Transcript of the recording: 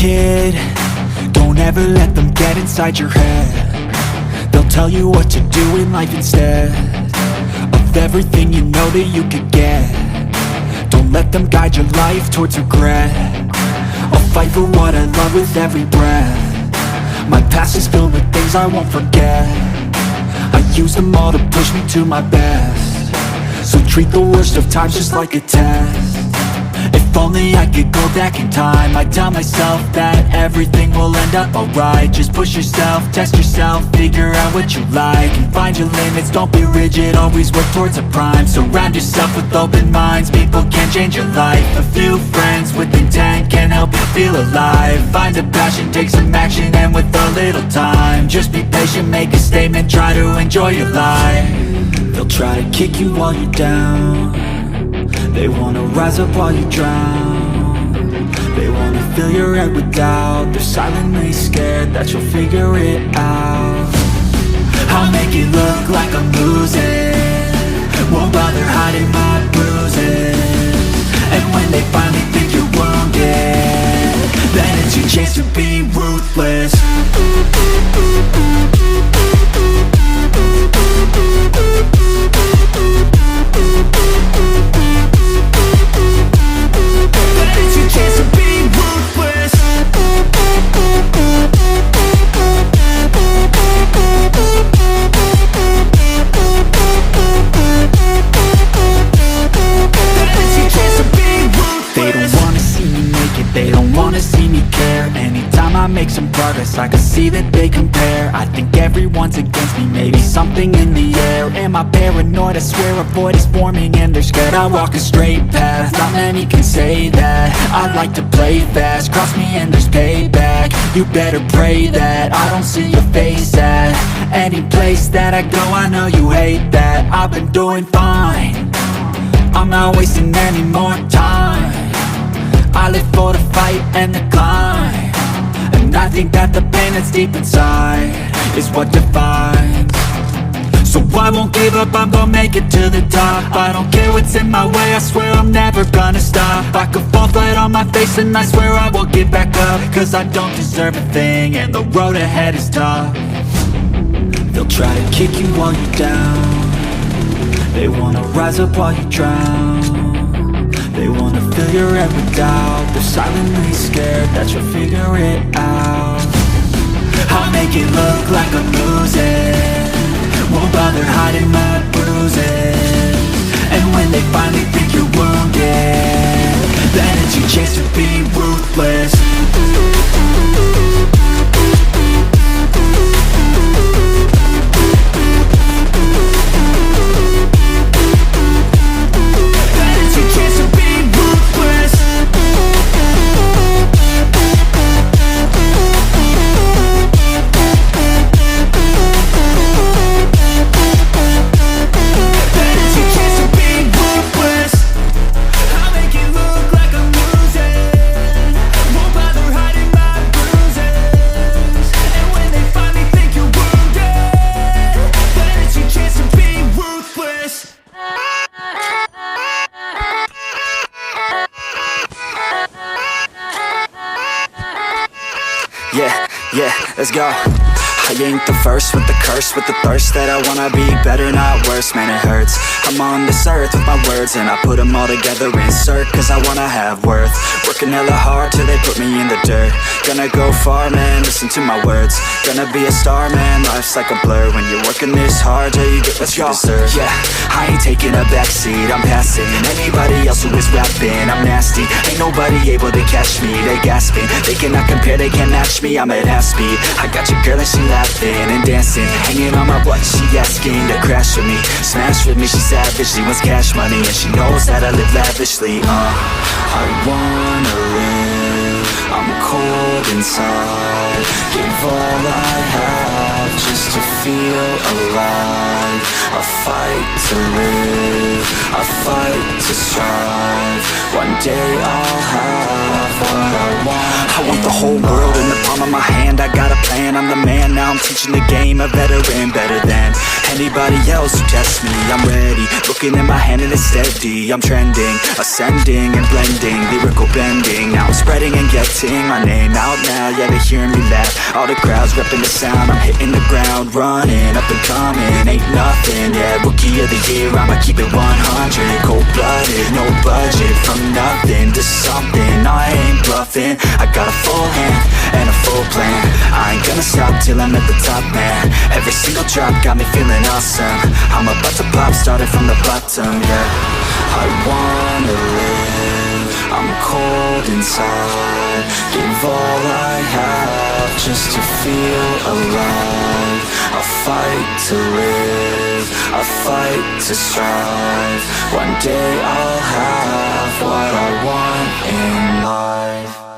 kid, don't ever let them get inside your head. They'll tell you what to do in life instead of everything you know that you could get. Don't let them guide your life towards regret. I'll fight for what I love with every breath. My past is filled with things I won't forget. I use them all to push me to my best. So treat the worst of times just like a test. If only I could go back in time, I'd tell myself that everything will end up alright. Just push yourself, test yourself, figure out what you like, and find your limits, don't be rigid, always work towards a prime. Surround yourself with open minds, people can change your life. A few friends with intent can help you feel alive. Find a passion, take some action, and with a little time, just be patient, make a statement, try to enjoy your life. They'll try to kick you while you're down. They wanna rise up while you drown. They wanna fill your head with doubt. They're silently scared that you'll figure it out. I'll make it look like I'm losing, won't bother hiding my bruises. And when they finally think you're wounded, then it's your chance to be ruthless. Chance to be ruthless. They don't wanna see me make it, they don't wanna see me care. Anytime I make some progress, I can see that they compare. I think everyone's against me, maybe something in the air. Am I paranoid? I swear a void is forming and they're scared. I walk a straight path, not many can say that. I like to play fast, cross me and there's payback. You better pray that I don't see your face at any place that I go. I know you hate that. I've been doing fine, I'm not wasting any more time. I live for the fight and the climb, and I think that the pain that's deep inside is what defines. So I won't give up, I'm gonna make it to the top. I don't care what's in my way, I swear I'm never gonna stop. I could fall flat on my face and I swear I will get back up, cause I don't deserve a thing and the road ahead is tough. They'll try to kick you while you're down. They wanna rise up while you drown. They wanna fill your head with doubt. They're silently scared that you'll figure it out. I'll make it look like I'm losing, won't bother hiding my bruises. And when they finally think you're wounded, then it's your chance to be ruthless. Yeah, let's go. I ain't the first with the curse, with the thirst that I wanna be better, not worse, man it hurts. I'm on this earth with my words and I put them all together, insert, cause I wanna have worth. Working hella hard till they put me in the dirt. Gonna go far, man, listen to my words. Gonna be a star, man, life's like a blur. When you're working this hard till you get what you deserve. Yeah, I ain't taking a backseat, I'm passing anybody else who is rapping. I'm nasty, ain't nobody able to catch me. They gasping, they cannot compare, they can't match me. I'm at half speed, I got your girl and she laughing and dancing, hanging on my butt, she asking to crash with me, smash with me. She savage, she wants cash money and she knows that I live lavishly. I wanna live, I'm cold inside. Give all I have just to feel alive. I fight to live, I fight to strive. One day I'll have what I want. I want the whole world in the palm on my hand, I got a plan, I'm the man. Now I'm teaching the game, a veteran, better than anybody else who tests me. I'm ready, looking at my hand and it's steady. I'm trending, ascending and blending, lyrical bending. Now I'm spreading and getting my name out now. Yeah, they hearing me laugh, all the crowds repping the sound. I'm hitting the ground running, up and coming, ain't nothing. Yeah, rookie of the year, I'ma keep it 100. Cold-blooded, no budget, from nothing to something. I ain't bluffing, I got a full hand and a full plan. I ain't gonna stop till I'm at the top, man. Every single drop got me feeling awesome. I'm about to pop, started from the bottom, yeah. I wanna live, I'm cold inside. Give all I have just to feel alive. I fight to live, I fight to strive. One day I'll have what I want in life.